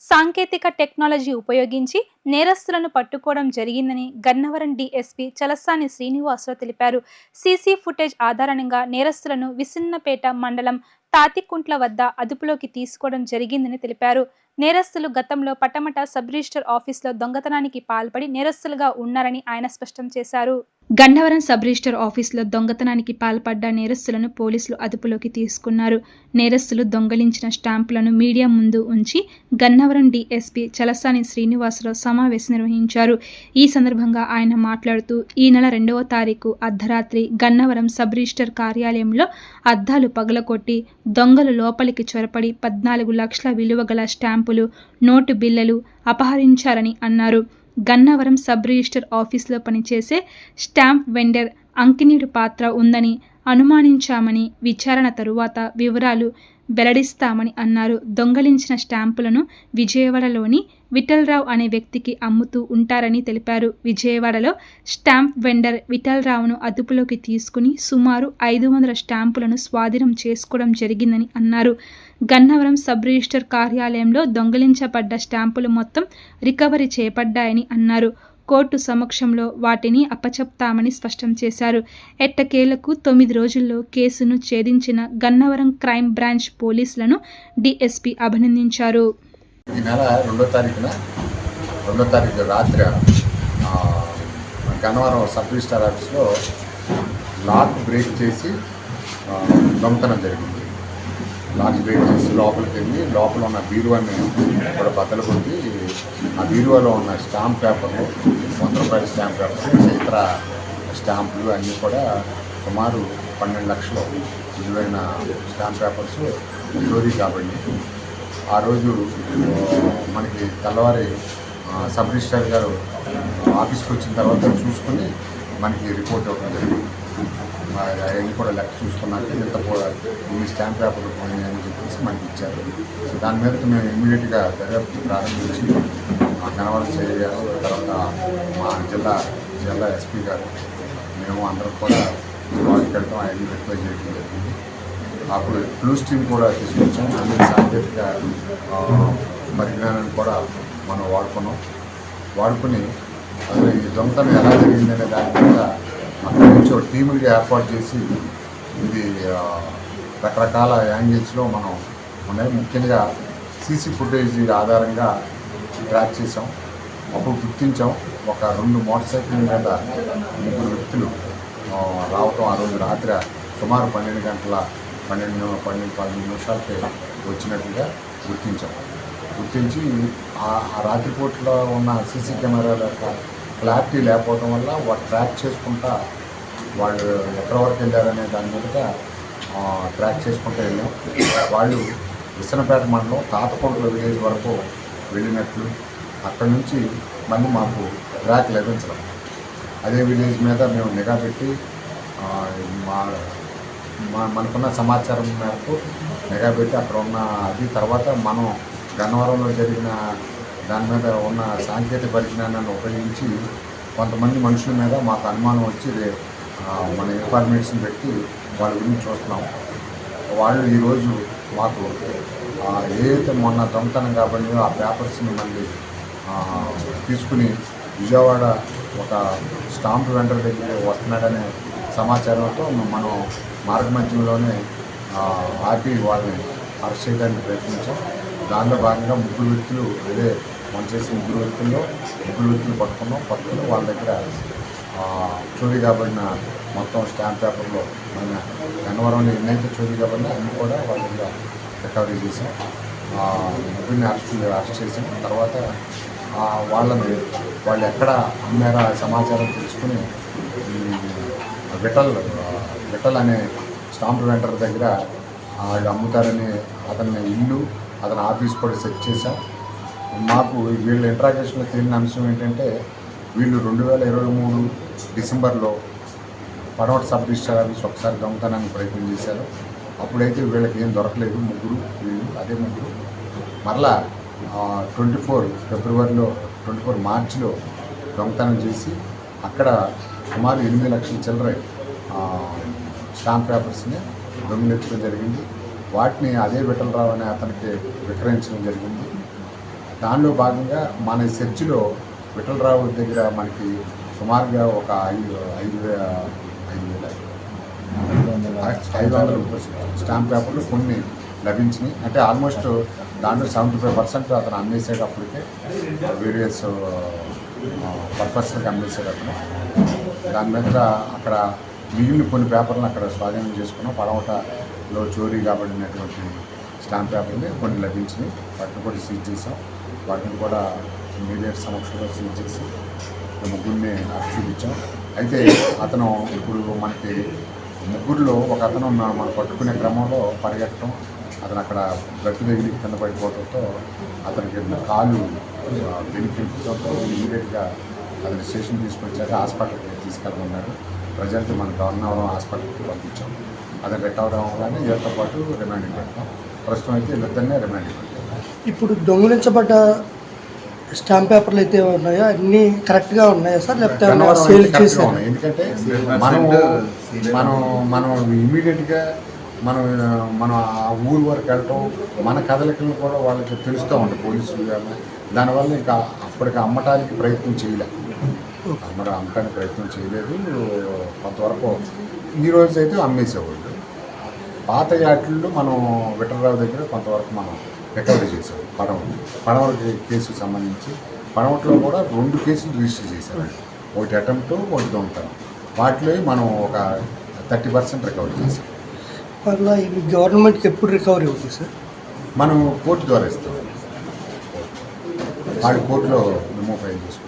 సాంకేతిక టెక్నాలజీ ఉపయోగించి నేరస్తులను పట్టుకోవడం జరిగిందని గన్నవరం డీఎస్పీ చలసాని శ్రీనివాసరావు తెలిపారు. సీసీ ఫుటేజ్ ఆధారంగా నేరస్తులను విసిన్నపేట మండలం తాతికుంట్ల వద్ద అదుపులోకి తీసుకోవడం జరిగిందని తెలిపారు. నేరస్తులు గతంలో పటమట సబ్ రిజిస్టర్ ఆఫీసులో దొంగతనానికి పాల్పడి నేరస్తులుగా ఉన్నారని ఆయన స్పష్టం చేశారు. గన్నవరం సబ్ రిజిస్టర్ ఆఫీసులో దొంగతనానికి పాల్పడ్డ నేరస్తులను పోలీసులు అదుపులోకి తీసుకున్నారు. నేరస్తులు దొంగలించిన స్టాంపులను మీడియా ముందు ఉంచి గన్నవరం డీఎస్పీ చలసాని శ్రీనివాసరావు సమావేశం నిర్వహించారు. ఈ సందర్భంగా ఆయన మాట్లాడుతూ ఈ నెల 2వ తారీఖు అర్ధరాత్రి గన్నవరం సబ్ రిజిస్టర్ కార్యాలయంలో అద్దాలు పగలకొట్టి దొంగలు లోపలికి చొరపడి 14 లక్షల విలువ గల స్టాంపులు, నోటు బిళ్లలు అపహరించారని అన్నారు. గన్నవరం సబ్ రిజిస్టర్ ఆఫీసులో పనిచేసే స్టాంప్ వెండర్ అంకినీడు పాత్ర ఉందని అనుమానించామని, విచారణ తరువాత వివరాలు వెల్లడిస్తామని అన్నారు. దొంగలించిన స్టాంపులను విజయవాడలోని విఠలరావు అనే వ్యక్తికి అమ్ముతూ ఉంటారని తెలిపారు. విజయవాడలో స్టాంప్ వెండర్ విఠలరావును అదుపులోకి తీసుకుని సుమారు 500 స్టాంపులను స్వాధీనం చేసుకోవడం జరిగిందని అన్నారు. గన్నవరం సబ్ రిజిస్టర్ కార్యాలయంలో దొంగలించబడ్డ స్టాంపులు మొత్తం రికవరీ చేయబడ్డాయని అన్నారు. కోర్టు సమక్షంలో వాటిని అప్పచెప్తామని స్పష్టం చేశారు. ఎట్టకేలకు 9 రోజుల్లో కేసును ఛేదించిన గన్నవరం క్రైమ్ బ్రాంచ్ పోలీసులను డీఎస్పీ అభినందించారు. ఈ నెల 2వ తారీఖు రాత్రి గన్నవరం సబ్ రిజిస్టర్ ఆఫీస్లో లాక్ బ్రేక్ చేసి దొంగతనం జరిగింది. లాక్ బ్రేక్ చేసి లోపలికి వెళ్ళి లోపల ఉన్న బీరువాని కూడా బద్దలు కొట్టి ఆ బీరువాలో ఉన్న స్టాంప్ పేపర్లు, 100 రూపాయల స్టాంప్ పేపర్లు, ఇతర స్టాంపులు అన్నీ కూడా సుమారు 12 లక్షలు విలువైన స్టాంప్ పేపర్స్ చోరీ కాబట్టి ఆ రోజు మనకి తెల్లవారి సబ్ రిజిస్టర్ గారు ఆఫీస్కి వచ్చిన తర్వాత చూసుకుని మనకి రిపోర్ట్ ఇవ్వడం జరిగింది. అవన్నీ కూడా లెక్క చూసుకున్నాక ఇన్ని స్టాంప్ పేపర్లు పోయినాయని చెప్పేసి మనకి ఇచ్చారు. దాని మీద మేము ఇమ్మీడియట్గా దర్యాప్తు ప్రారంభించి గన్నవరం సిఐ గారు, తర్వాత మా జిల్లా ఎస్పీ గారు, మేము అందరం కూడా వాటికి వెళ్తాం, అవన్నీ వెరిఫై చేయడం జరిగింది. అప్పుడు క్లూస్ టీమ్ కూడా తీసుకొచ్చాం. అన్ని సాంకేతిక పరిజ్ఞానాన్ని కూడా మనం వాడుకుని అసలు ఈ దొంగతనం ఎలా జరిగిందనే దాని మీద అక్కడి నుంచి ఒక టీములుగా ఏర్పాటు చేసి ఇది రకరకాల యాంగిల్స్లో మనం ఉన్నాయి. ముఖ్యంగా సీసీ ఫుటేజ్ ఆధారంగా ట్రాక్ చేసాం. అప్పుడు గుర్తించాం ఒక 2 మోటార్ సైకిల్ మీద 3 వ్యక్తులు రావటం ఆ రోజు రాత్రి సుమారు 12 నిమిషాలకి వచ్చినట్టుగా గుర్తించి ఆ రాత్రిపూట్లో ఉన్న సీసీ కెమెరాల యొక్క క్లారిటీ లేకపోవడం వల్ల వాళ్ళు ట్రాక్ చేసుకుంటా వాళ్ళు ఎక్కడి వరకు వెళ్ళారనే దాని మీద ట్రాక్ చేసుకుంటూ వెళ్ళాం. వాళ్ళు విసనపేట మండలం తాతకొండల విలేజ్ వరకు వెళ్ళినట్లు, అక్కడి నుంచి మళ్ళీ మాకు ట్రాక్ లభించడం, అదే విలేజ్ మీద మేము నిఘా పెట్టి మనకున్న సమాచారం మేరకు నిఘా పెట్టి అక్కడ ఉన్న తర్వాత మనం గన్నవరంలో జరిగిన దాని మీద ఉన్న సాంకేతిక పరిజ్ఞానాన్ని ఉపయోగించి కొంతమంది మనుషుల మీద మాకు అనుమానం వచ్చి మన ఇన్ఫర్మేషన్ పెట్టి వాళ్ళ గురించి చూస్తున్నాం. వాళ్ళు ఈరోజు మాకు ఏదైతే మొన్న దొంగతనం కాబట్టి ఆ పేపర్స్ని మళ్ళీ తీసుకుని విజయవాడ ఒక స్టాంప్ వెండర్ దగ్గర వస్తున్నాడనే సమాచారంతో మనం మార్గమధ్యంలోనే ఆపి వాళ్ళని అరెస్ట్ చేయడానికి ప్రయత్నించాం. దానిలో భాగంగా 3 వ్యక్తులు అదే మనం చేసిన 3 వ్యక్తులు పట్టుకుని వాళ్ళ దగ్గర చోరీ కాబడిన మొత్తం స్టాంప్ పేపర్లో మన గన్నవరంలో ఎన్నైతే చోరీ కాబడినా అన్నీ కూడా వాళ్ళ దగ్గర రికవరీ చేసాం. 3 అరెస్ట్ చేసాం. తర్వాత వాళ్ళు ఎక్కడ అమ్మారా సమాచారం తెలుసుకుని విఠల్ అనే స్టాంప్ వెండర్ దగ్గర వాళ్ళు అమ్ముతారని అతని ఇల్లు, అతని ఆఫీస్ కూడా సెర్చ్ చేశాం. మాకు వీళ్ళ ఇంట్రాగేషన్లో తేలిన అంశం ఏంటంటే వీళ్ళు 2023 డిసెంబర్లో పడమట సబ్ రిజిస్టర్ ఆఫీస్ ఒకసారి దొంగతనానికి ప్రయత్నం చేశారు. అప్పుడైతే వీళ్ళకి ఏం దొరకలేదు. అదే ముగ్గురు మరలా 24 మార్చిలో దొంగతనం చేసి అక్కడ సుమారు 8 లక్షల చిల్లర స్టాంప్ పేపర్స్ని దొంగిలించడం జరిగింది. వాటిని అదే విఠలరావు అనే అతనికి విక్రయించడం జరిగింది. దానిలో భాగంగా మన చర్చిలో విఠలరావు దగ్గర మనకి సుమారుగా ఒక 500 స్టాంప్ పేపర్లు కొన్ని లభించినాయి. అంటే ఆల్మోస్ట్ దాంట్లో 75% అతను అమ్మేసాడు. అప్పటికే వేరియస్ పర్పస్కి అమ్మేసాడు అతను. దాని మీద అక్కడ మిగిలిన కొన్ని పేపర్లను అక్కడ స్వాధీనం చేసుకున్నాం. పడవటలో చోరీ కాబడినటువంటి స్టాంప్ పేపర్ని కొన్ని లభించినాయి. వాటిని కూడా సీజ్ చేసాం. వాటిని కూడా మీడియట్ సమక్షంలో సీజ్ చేసి ముగ్గురిని చూపించాం. అయితే అతను ఇప్పుడు మనకి ముగ్గురులో ఒక అతను మనం పట్టుకునే క్రమంలో పరిగెట్టడం, అతను అక్కడ గట్టు తగిలి కింద పడిపోవడంతో అతనికి కాలు బెనిఫిట్తో ఇమీడియట్గా అతని స్టేషన్ తీసుకొచ్చాక హాస్పిటల్కి తీసుకెళ్ళమన్నారు. ప్రజెంట్ మన గవర్నవరం హాస్పిటల్కి పంపించాం. అతను రికవర్ అవ్వగానే వీళ్ళతో పాటు రిమాండింగ్ పెడతాం. ప్రస్తుతం అయితే వీళ్ళిద్దరినే రిమాండింగ్ పెడతాం. ఇప్పుడు దొంగిలించబడ్డ స్టాంప్ పేపర్లు అయితే ఉన్నాయో అన్నీ కరెక్ట్గా ఉన్నాయా సార్, లేకపోతే గన్నవరం సేల్ అయితే కరెక్ట్గా చేశారు? ఉన్నాయి. ఎందుకంటే మనం ఇమీడియట్గా మనం ఆ ఊరు వరకు వెళ్ళటం, మన కదలికలను కూడా వాళ్ళకి తెలుస్తూ ఉంటాయి పోలీసులు కానీ. దానివల్ల ఇంకా అప్పటికి అమ్మటానికి ప్రయత్నం చేయలేదు. అమ్మటానికి ప్రయత్నం చేయలేదు. కొంతవరకు ఈరోజు అయితే అమ్మేసేవాళ్ళు. పాత యాట్లలో మనం విఠలరావు దగ్గర కొంతవరకు మనం రికవరీ చేసాం. పడవ కేసుకు సంబంధించి పడవట్లో కూడా 2 కేసులు రిజిస్టర్ చేశారు. ఒకటి అటెంప్ట్, ఒకటి దొంగతనం. వాటిలో మనం ఒక 30% రికవరీ చేసాం. మళ్ళీ ఇవి గవర్నమెంట్కి ఎప్పుడు రికవరీ అవుతుంది సార్? మనం కోర్టు ద్వారా ఇస్తాం. వాడి కోర్టులో మెమో ఫైల్ చేసుకుంటాం.